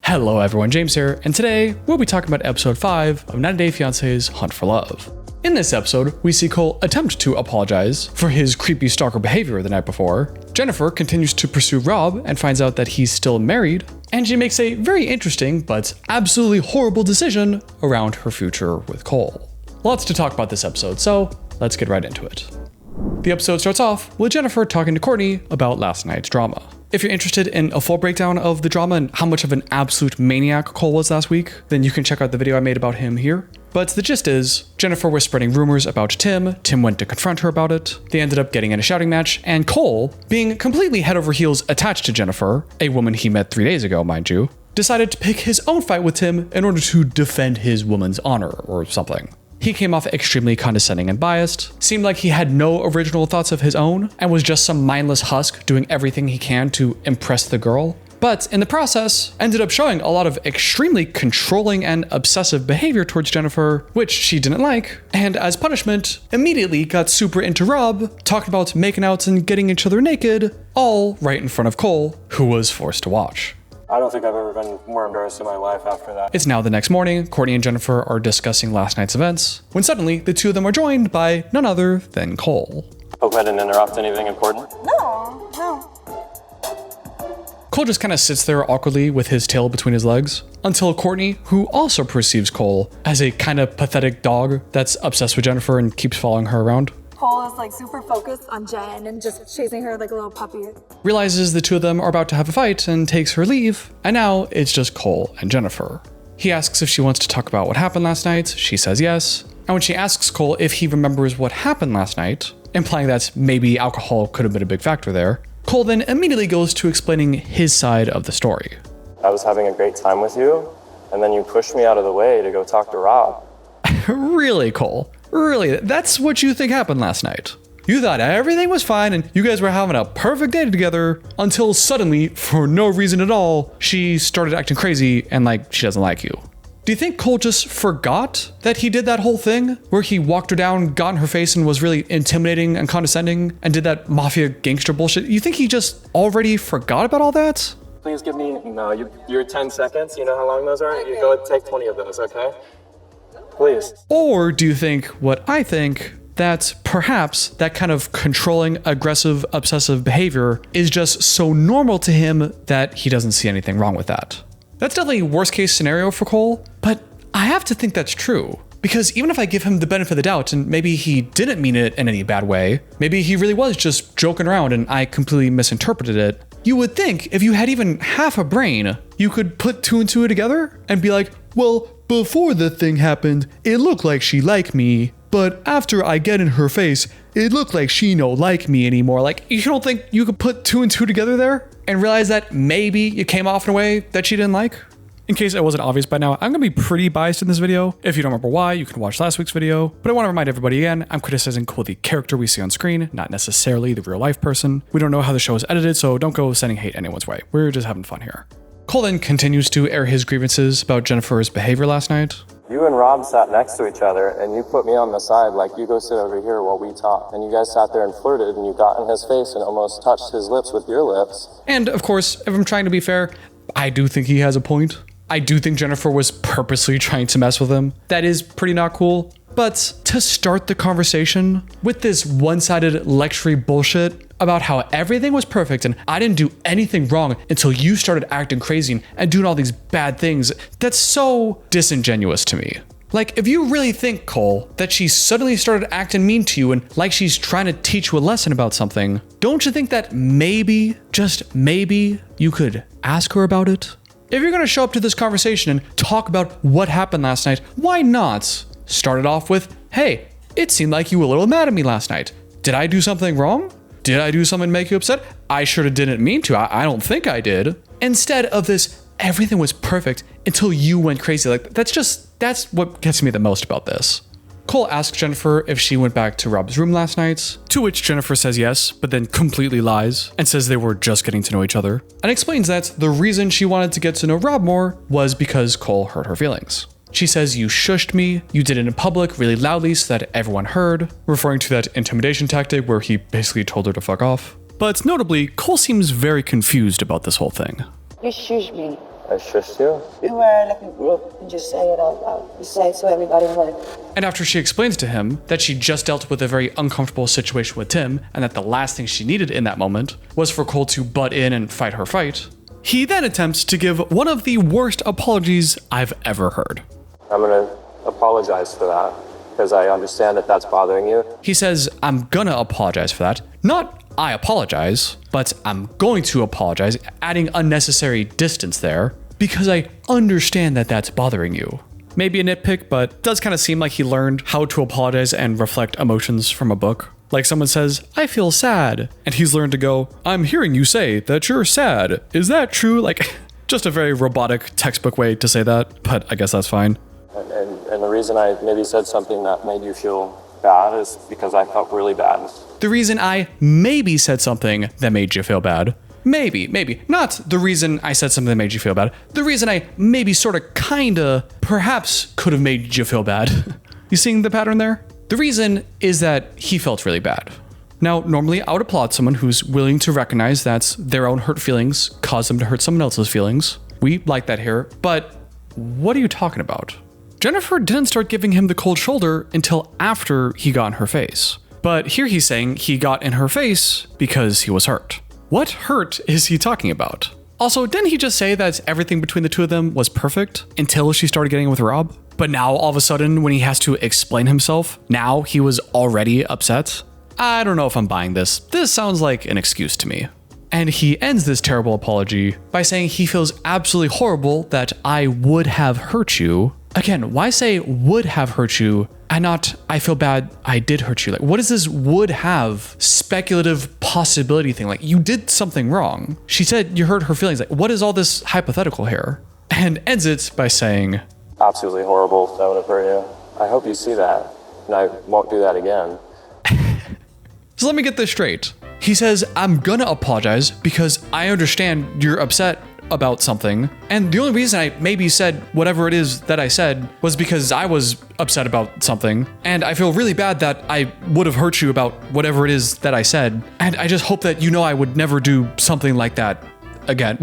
Hello everyone, James here, and today we'll be talking about episode 5 of 90 Day Fiance's Hunt for Love. In this episode, we see Cole attempt to apologize for his creepy stalker behavior the night before. Jennifer continues to pursue Rob and finds out that he's still married, and she makes a very interesting but absolutely horrible decision around her future with Cole. Lots to talk about this episode, so let's get right into it. The episode starts off with Jennifer talking to Cortney about last night's drama. If you're interested in a full breakdown of the drama and how much of an absolute maniac Cole was last week, then you can check out the video I made about him here. But the gist is, Jennifer was spreading rumors about Tim went to confront her about it, they ended up getting in a shouting match, and Cole, being completely head over heels attached to Jennifer, a woman he met 3 days ago, mind you, decided to pick his own fight with Tim in order to defend his woman's honor or something. He came off extremely condescending and biased, seemed like he had no original thoughts of his own, and was just some mindless husk doing everything he can to impress the girl. But in the process, ended up showing a lot of extremely controlling and obsessive behavior towards Jennifer, which she didn't like, and as punishment, immediately got super into Rob, talked about making out and getting each other naked, all right in front of Cole, who was forced to watch. I don't think I've ever been more embarrassed in my life after that. It's now the next morning. Cortney and Jennifer are discussing last night's events, when suddenly the two of them are joined by none other than Cole. Hope I didn't interrupt anything important. No. Cole just kind of sits there awkwardly with his tail between his legs, until Cortney, who also perceives Cole as a kind of pathetic dog that's obsessed with Jennifer and keeps following her around, Cole is like super focused on Jen and just chasing her like a little puppy. realizes the two of them are about to have a fight and takes her leave, and now it's just Cole and Jennifer. He asks if she wants to talk about what happened last night, she says yes, and when she asks Cole if he remembers what happened last night, implying that maybe alcohol could have been a big factor there, Cole then immediately goes to explaining his side of the story. I was having a great time with you, and then you pushed me out of the way to go talk to Rob. Really, Cole? Really? That's what you think happened last night? You thought everything was fine and you guys were having a perfect day together until suddenly, for no reason at all, she started acting crazy and like she doesn't like you. Do you think Cole just forgot that he did that whole thing where he walked her down, got in her face and was really intimidating and condescending and did that mafia gangster bullshit? You think he just already forgot about all that? Please give me, your 10 seconds. You know how long those are? You go take 20 of those, okay? Please. Or do you think what I think, that perhaps that kind of controlling, aggressive, obsessive behavior is just so normal to him that he doesn't see anything wrong with that? That's definitely worst case scenario for Cole, but I have to think that's true. Because even if I give him the benefit of the doubt and maybe he didn't mean it in any bad way, maybe he really was just joking around and I completely misinterpreted it, you would think if you had even half a brain, you could put two and two together and be like, well, before the thing happened, it looked like she liked me, but after I get in her face, it looked like she no like me anymore. Like, you don't think you could put two and two together there and realize that maybe you came off in a way that she didn't like? In case it wasn't obvious by now, I'm gonna be pretty biased in this video. If you don't remember why, you can watch last week's video, but I wanna remind everybody again, I'm criticizing Cole, the character we see on screen, not necessarily the real life person. We don't know how the show is edited, so don't go sending hate anyone's way. We're just having fun here. Cole then continues to air his grievances about Jennifer's behavior last night. You and Rob sat next to each other, and you put me on the side like, you go sit over here while we talk. And you guys sat there and flirted, and you got in his face and almost touched his lips with your lips. And of course, if I'm trying to be fair, I do think he has a point. I do think Jennifer was purposely trying to mess with him. That is pretty not cool. But to start the conversation with this one-sided lecture bullshit about how everything was perfect and I didn't do anything wrong until you started acting crazy and doing all these bad things, that's so disingenuous to me. Like, if you really think, Cole, that she suddenly started acting mean to you and like she's trying to teach you a lesson about something, don't you think that maybe, just maybe, you could ask her about it? If you're gonna show up to this conversation and talk about what happened last night, why not start it off with, hey, it seemed like you were a little mad at me last night. Did I do something wrong? Did I do something to make you upset? I sure didn't mean to. I don't think I did. Instead of this, everything was perfect until you went crazy. Like, that's what gets me the most about this. Cole asks Jennifer if she went back to Rob's room last night, to which Jennifer says yes, but then completely lies and says they were just getting to know each other, and explains that the reason she wanted to get to know Rob more was because Cole hurt her feelings. She says, you shushed me, you did it in public really loudly so that everyone heard, referring to that intimidation tactic where he basically told her to fuck off. But notably, Cole seems very confused about this whole thing. You shushed me. I shushed you? We were like a group and just say it out loud. Just say it so everybody heard. And after she explains to him that she just dealt with a very uncomfortable situation with Tim and that the last thing she needed in that moment was for Cole to butt in and fight her fight, he then attempts to give one of the worst apologies I've ever heard. I'm gonna apologize for that because I understand that that's bothering you. He says, I'm gonna apologize for that. Not I apologize, but I'm going to apologize, adding unnecessary distance there because I understand that that's bothering you. Maybe a nitpick, but it does kind of seem like he learned how to apologize and reflect emotions from a book. Like someone says, I feel sad. And he's learned to go, I'm hearing you say that you're sad. Is that true? Like, just a very robotic textbook way to say that, but I guess that's fine. And the reason I maybe said something that made you feel bad is because I felt really bad. The reason I maybe said something that made you feel bad. Maybe. Not the reason I said something that made you feel bad. The reason I maybe sorta kinda perhaps could have made you feel bad. You seeing the pattern there? The reason is that he felt really bad. Now, normally I would applaud someone who's willing to recognize that their own hurt feelings cause them to hurt someone else's feelings. We like that here, but what are you talking about? Jeniffer didn't start giving him the cold shoulder until after he got in her face. But here he's saying he got in her face because he was hurt. What hurt is he talking about? Also, didn't he just say that everything between the two of them was perfect until she started getting with Rob? But now all of a sudden, when he has to explain himself, now he was already upset? I don't know if I'm buying this. This sounds like an excuse to me. And he ends this terrible apology by saying he feels absolutely horrible that I would have hurt you. Again, why say would have hurt you and not I feel bad I did hurt you? Like, what is this would have speculative possibility thing? Like, you did something wrong. She said you hurt her feelings. Like, what is all this hypothetical here? And ends it by saying, absolutely horrible. That would have hurt you. I hope you see that, and I won't do that again. So let me get this straight. He says, I'm gonna apologize because I understand you're upset about something. And the only reason I maybe said whatever it is that I said was because I was upset about something. And I feel really bad that I would have hurt you about whatever it is that I said. And I just hope that you know I would never do something like that again.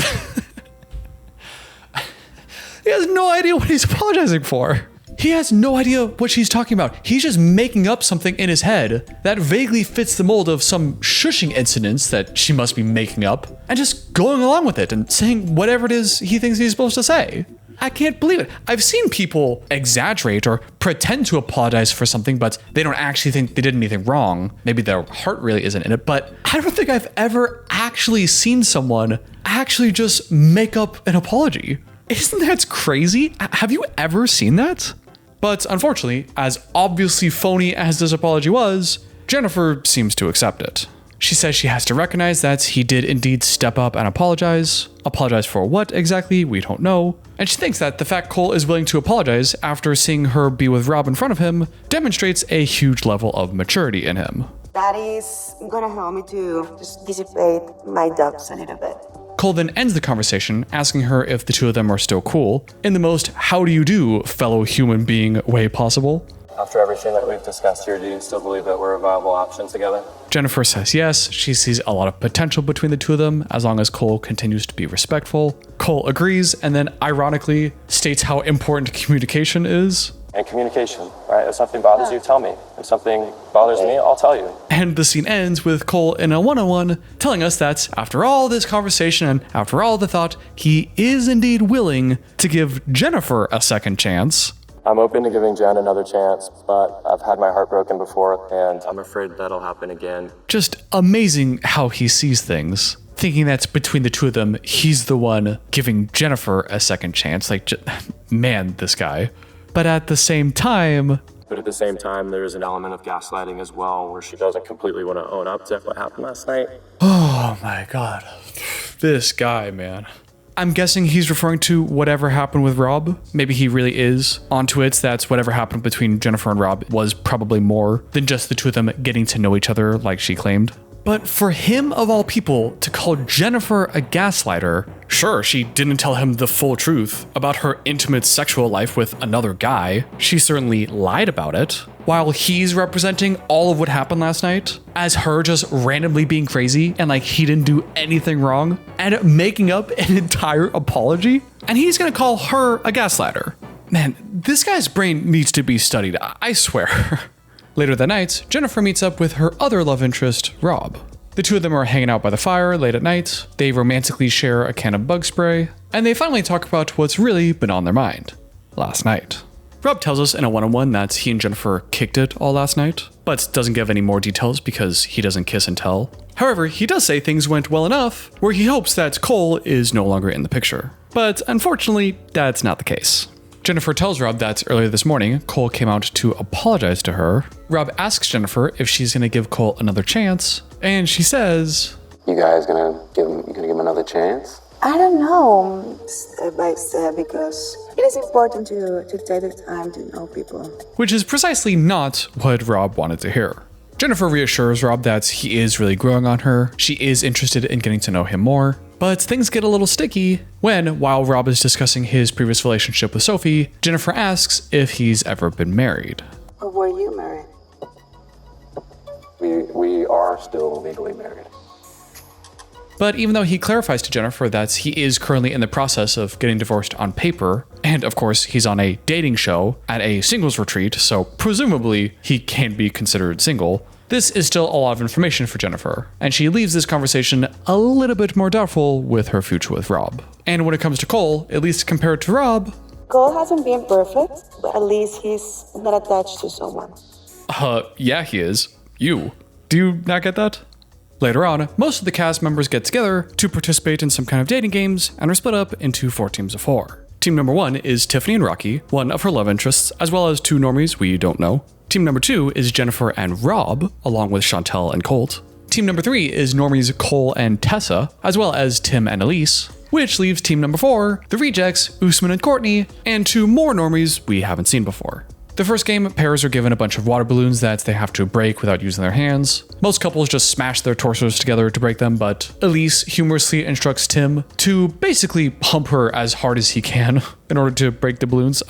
He has no idea what he's apologizing for. He has no idea what she's talking about. He's just making up something in his head that vaguely fits the mold of some shushing incidents that she must be making up and just going along with it and saying whatever it is he thinks he's supposed to say. I can't believe it. I've seen people exaggerate or pretend to apologize for something, but they don't actually think they did anything wrong. Maybe their heart really isn't in it, but I don't think I've ever actually seen someone actually just make up an apology. Isn't that crazy? Have you ever seen that? But unfortunately, as obviously phony as this apology was, Jeniffer seems to accept it. She says she has to recognize that he did indeed step up and apologize. Apologize for what exactly? We don't know. And she thinks that the fact Cole is willing to apologize after seeing her be with Rob in front of him demonstrates a huge level of maturity in him. That is gonna help me to just dissipate my doubts a little bit. Cole then ends the conversation, asking her if the two of them are still cool, in the most how do you do, fellow human being way possible. After everything that we've discussed here, do you still believe that we're a viable option together? Jeniffer says yes. She sees a lot of potential between the two of them as long as Cole continues to be respectful. Cole agrees and then ironically states how important communication is. And communication, right? If something bothers you, tell me. If something bothers me, I'll tell you. And the scene ends with Cole in a one-on-one telling us that after all this conversation and after all the thought, he is indeed willing to give Jeniffer a second chance. I'm open to giving Jen another chance, but I've had my heart broken before, and I'm afraid that'll happen again. Just amazing how he sees things. Thinking that between the two of them, he's the one giving Jeniffer a second chance. Like, man, this guy. But at the same time, there is an element of gaslighting as well, where she doesn't completely want to own up to what happened last night. Oh my God. This guy, man. I'm guessing he's referring to whatever happened with Rob. Maybe he really is onto it. That's whatever happened between Jeniffer and Rob was probably more than just the two of them getting to know each other like she claimed. But for him, of all people, to call Jeniffer a gaslighter, sure, she didn't tell him the full truth about her intimate sexual life with another guy. She certainly lied about it, while he's representing all of what happened last night as her just randomly being crazy and like he didn't do anything wrong and making up an entire apology. And he's gonna call her a gaslighter. Man, this guy's brain needs to be studied, I swear. Later that night, Jeniffer meets up with her other love interest, Rob. The two of them are hanging out by the fire late at night, they romantically share a can of bug spray, and they finally talk about what's really been on their mind last night. Rob tells us in a one-on-one that he and Jeniffer kicked it all last night, but doesn't give any more details because he doesn't kiss and tell. However, he does say things went well enough where he hopes that Cole is no longer in the picture. But unfortunately, that's not the case. Jeniffer tells Rob that earlier this morning, Cole came out to apologize to her. Rob asks Jeniffer if she's gonna give Cole another chance, and she says, "You guys gonna give him another chance?" I don't know, step by step, because it is important to take the time to know people. Which is precisely not what Rob wanted to hear. Jeniffer reassures Rob that he is really growing on her, she is interested in getting to know him more, but things get a little sticky when, while Rob is discussing his previous relationship with Sophie, Jeniffer asks if he's ever been married. Or were you married? We are still legally married. But even though he clarifies to Jeniffer that he is currently in the process of getting divorced on paper, and of course he's on a dating show at a singles retreat, so presumably he can be considered single, this is still a lot of information for Jeniffer, and she leaves this conversation a little bit more doubtful with her future with Rob. And when it comes to Cole, at least compared to Rob, Cole hasn't been perfect, but at least he's not attached to someone. Yeah, he is. You. Do you not get that? Later on, most of the cast members get together to participate in some kind of dating games and are split up into 4 teams of 4. Team number 1 is Tiffany and Rocky, one of her love interests, as well as 2 normies we don't know. Team number 2 is Jeniffer and Rob, along with Chantel and Colt. Team number 3 is normies Cole and Tessa, as well as Tim and Elise, which leaves team number 4, the rejects, Usman and Cortney, and 2 more normies we haven't seen before. The first game, pairs are given a bunch of water balloons that they have to break without using their hands. Most couples just smash their torsos together to break them, but Elise humorously instructs Tim to basically pump her as hard as he can in order to break the balloons.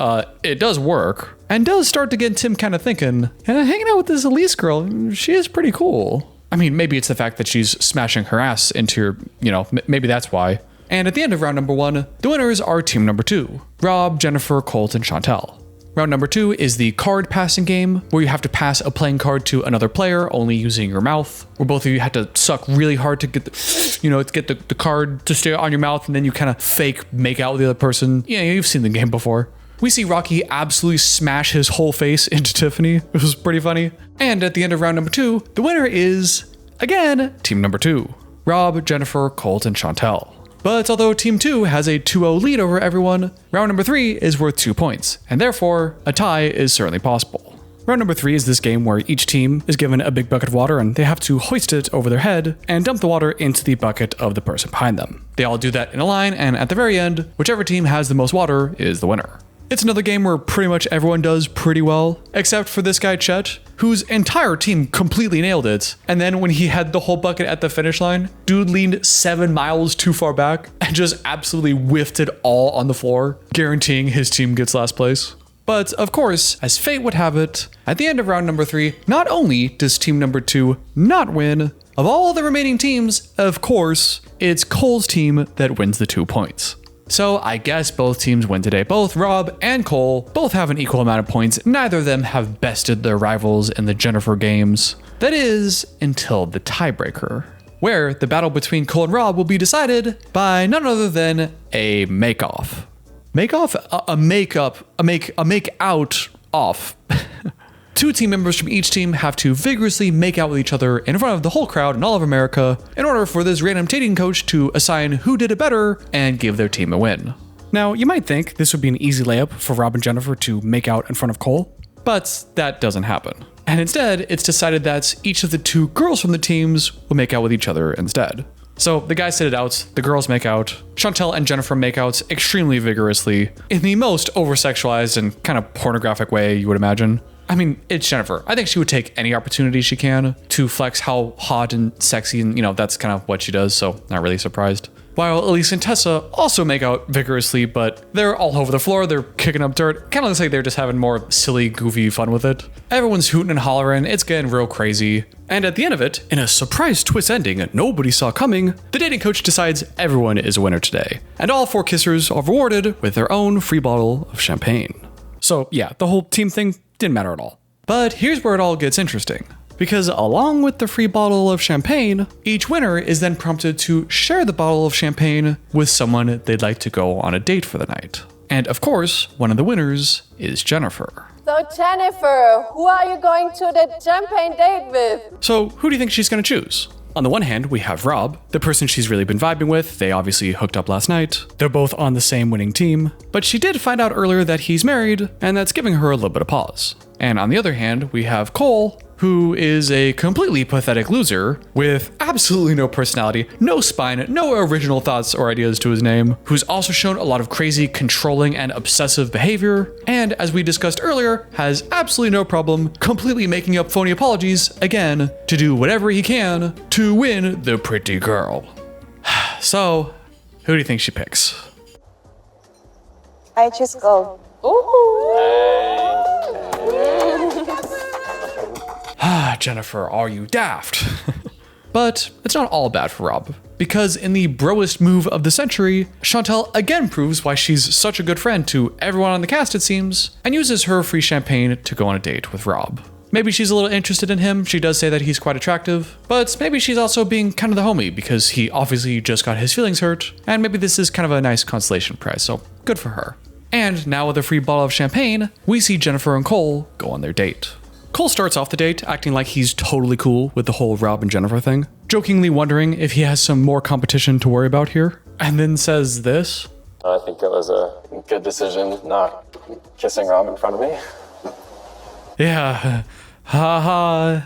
It does work, and does start to get Tim kind of thinking, hanging out with this Elise girl, she is pretty cool. I mean, maybe it's the fact that she's smashing her ass into your, maybe that's why. And at the end of round number 1, the winners are team number 2, Rob, Jeniffer, Colt, and Chantel. Round number 2 is the card passing game, where you have to pass a playing card to another player only using your mouth, where both of you have to suck really hard to get the card to stay on your mouth, and then you kind of fake make out with the other person. Yeah, you've seen the game before. We see Rocky absolutely smash his whole face into Tiffany. It was pretty funny. And at the end of round number 2, the winner is, again, team number 2, Rob, Jeniffer, Colt, and Chantel. But although Team 2 has a 2-0 lead over everyone, round number 3 is worth 2 points, and therefore, a tie is certainly possible. Round number 3 is this game where each team is given a big bucket of water and they have to hoist it over their head and dump the water into the bucket of the person behind them. They all do that in a line, and at the very end, whichever team has the most water is the winner. It's another game where pretty much everyone does pretty well, except for this guy Chet, whose entire team completely nailed it, and then when he had the whole bucket at the finish line, dude leaned 7 miles too far back and just absolutely whiffed it all on the floor, guaranteeing his team gets last place. But of course, as fate would have it, at the end of round number 3, not only does team number 2 not win, of all the remaining teams, of course, it's Cole's team that wins the 2 points. So I guess both teams win today. Both Rob and Cole both have an equal amount of points. Neither of them have bested their rivals in the Jeniffer games. That is, until the tiebreaker, where the battle between Cole and Rob will be decided by none other than a make-off. Make-off? A make-out off. 2 team members from each team have to vigorously make out with each other in front of the whole crowd in all of America in order for this random dating coach to assign who did it better and give their team a win. Now, you might think this would be an easy layup for Rob and Jeniffer to make out in front of Cole, but that doesn't happen. And instead, it's decided that each of the 2 girls from the teams will make out with each other instead. So the guys sit it out, the girls make out, Chantel and Jeniffer make out extremely vigorously in the most over-sexualized and kind of pornographic way you would imagine. I mean, it's Jeniffer. I think she would take any opportunity she can to flex how hot and sexy, and that's kind of what she does, so not really surprised. While Elise and Tessa also make out vigorously, but they're all over the floor, they're kicking up dirt. Kind of looks like they're just having more silly, goofy fun with it. Everyone's hooting and hollering, it's getting real crazy. And at the end of it, in a surprise twist ending nobody saw coming, the dating coach decides everyone is a winner today. And all 4 kissers are rewarded with their own free bottle of champagne. So yeah, the whole team thing didn't matter at all. But here's where it all gets interesting. Because along with the free bottle of champagne, each winner is then prompted to share the bottle of champagne with someone they'd like to go on a date for the night. And of course, one of the winners is Jeniffer. So Jeniffer, who are you going to the champagne date with? So who do you think she's gonna choose? On the one hand, we have Rob, the person she's really been vibing with. They obviously hooked up last night. They're both on the same winning team, but she did find out earlier that he's married, and that's giving her a little bit of pause. And on the other hand, we have Cole, who is a completely pathetic loser with absolutely no personality, no spine, no original thoughts or ideas to his name, who's also shown a lot of crazy, controlling, and obsessive behavior, and as we discussed earlier, has absolutely no problem completely making up phony apologies, again, to do whatever he can to win the pretty girl. So, who do you think she picks? I just go. Jeniffer, are you daft? But it's not all bad for Rob, because in the broest move of the century, Chantel again proves why she's such a good friend to everyone on the cast, it seems, and uses her free champagne to go on a date with Rob. Maybe she's a little interested in him, she does say that he's quite attractive, but maybe she's also being kind of the homie because he obviously just got his feelings hurt, and maybe this is kind of a nice consolation prize, so good for her. And now with a free bottle of champagne, we see Jeniffer and Cole go on their date. Cole starts off the date acting like he's totally cool with the whole Rob and Jeniffer thing, jokingly wondering if he has some more competition to worry about here, and then says this. I think it was a good decision not kissing Rob in front of me. Yeah, haha.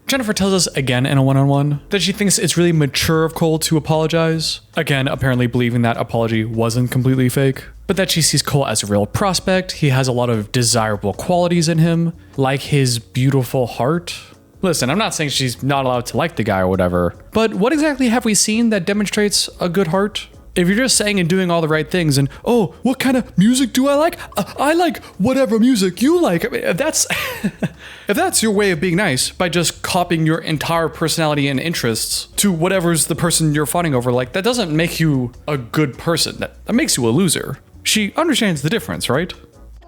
Jeniffer tells us again in a one-on-one that she thinks it's really mature of Cole to apologize. Again, apparently believing that apology wasn't completely fake, but that she sees Cole as a real prospect. He has a lot of desirable qualities in him, like his beautiful heart. Listen, I'm not saying she's not allowed to like the guy or whatever, but what exactly have we seen that demonstrates a good heart? If you're just saying and doing all the right things and, oh, what kind of music do I like? I like whatever music you like. I mean, if that's your way of being nice, by just copying your entire personality and interests to whatever's the person you're fawning over, like, that doesn't make you a good person. That makes you a loser. She understands the difference, right?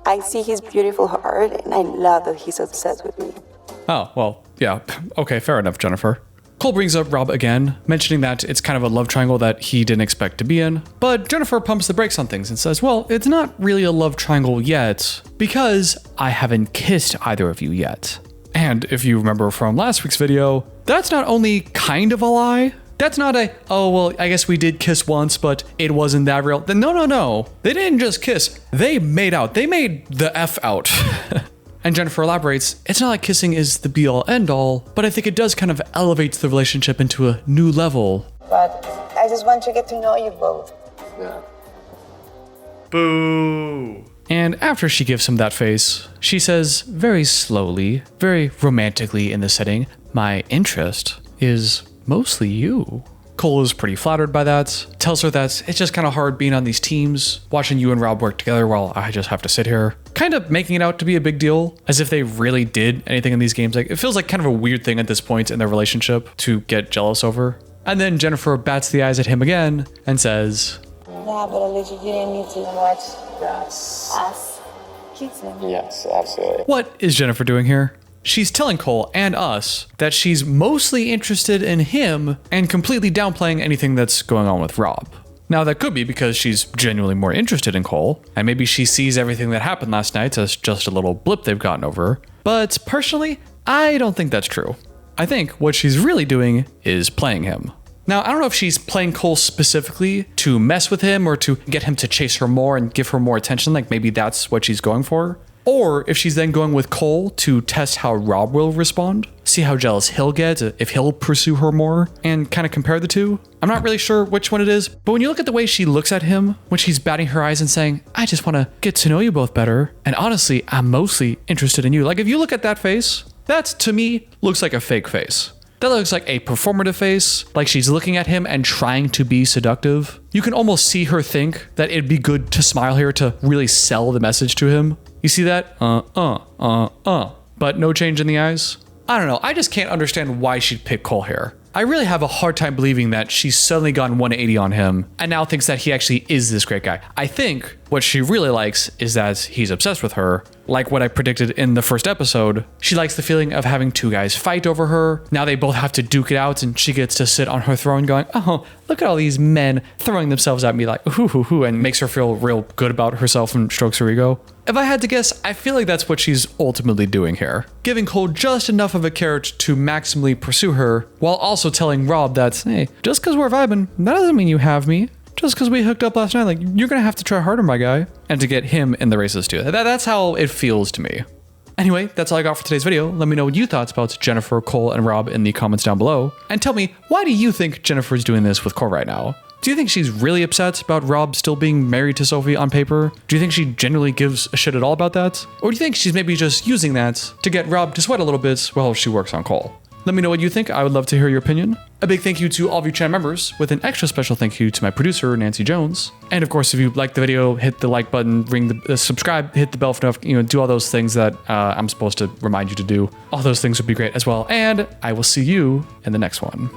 I see his beautiful heart, and I love that he's obsessed with me. Oh, well, yeah. Okay, fair enough, Jeniffer. Cole brings up Rob again, mentioning that it's kind of a love triangle that he didn't expect to be in, but Jeniffer pumps the brakes on things and says, well, it's not really a love triangle yet, because I haven't kissed either of you yet. And if you remember from last week's video, that's not only kind of a lie, that's not a, oh, well, I guess we did kiss once, but it wasn't that real. No. They didn't just kiss, they made out. They made the F out. And Jeniffer elaborates, it's not like kissing is the be-all end-all, but I think it does kind of elevate the relationship into a new level. But I just want to get to know you both. Yeah. Boo. And after she gives him that face, she says very slowly, very romantically in the setting, my interest is mostly you. Cole is pretty flattered by that, tells her that it's just kind of hard being on these teams, watching you and Rob work together while I just have to sit here. Kind of making it out to be a big deal, as if they really did anything in these games. Like, it feels like kind of a weird thing at this point in their relationship to get jealous over. And then Jeniffer bats the eyes at him again and says, Yeah, but at least you didn't need to watch us kissing. Yes, absolutely. what is Jeniffer doing here? She's telling Cole and us that she's mostly interested in him and completely downplaying anything that's going on with Rob. Now, that could be because she's genuinely more interested in Cole, and maybe she sees everything that happened last night as just a little blip they've gotten over. But personally, I don't think that's true. I think what she's really doing is playing him. Now, I don't know if she's playing Cole specifically to mess with him or to get him to chase her more and give her more attention, like maybe that's what she's going for. or if she's then going with Cole to test how Rob will respond, see how jealous he'll get, if he'll pursue her more, and kind of compare the two. I'm not really sure which one it is, but when you look at the way she looks at him, when she's batting her eyes and saying, I just want to get to know you both better, and honestly, I'm mostly interested in you. Like, if you look at that face, that to me looks like a fake face. That looks like a performative face, like she's looking at him and trying to be seductive. You can almost see her think that it'd be good to smile here to really sell the message to him. You see that? But no change in the eyes? I don't know, I just can't understand why she'd pick Cole here. I really have a hard time believing that she's suddenly gone 180 on him and now thinks that he actually is this great guy. I think what she really likes is that he's obsessed with her. Like what I predicted in the first episode, she likes the feeling of having two guys fight over her. Now they both have to duke it out and she gets to sit on her throne going, oh, look at all these men throwing themselves at me like, hoo hoo hoo, and makes her feel real good about herself and strokes her ego. If I had to guess, I feel like that's what she's ultimately doing here. Giving Cole just enough of a carrot to maximally pursue her, while also telling Rob that, hey, just because we're vibing, that doesn't mean you have me. Just because we hooked up last night, like, you're gonna have to try harder, my guy. And to get him in the races too. That's how it feels to me. Anyway, that's all I got for today's video. Let me know what you thought about Jennifer, Cole, and Rob in the comments down below. And tell me, why do you think Jennifer's doing this with Cole right now? Do you think she's really upset about Rob still being married to Sophie on paper? Do you think she genuinely gives a shit at all about that? Or do you think she's maybe just using that to get Rob to sweat a little bit while she works on Cole? Let me know what you think. I would love to hear your opinion. A big thank you to all of you channel members, with an extra special thank you to my producer, Nancy Jones. And of course, if you liked the video, hit the like button, ring the subscribe, hit the bell for do all those things that I'm supposed to remind you to do. All those things would be great as well. And I will see you in the next one.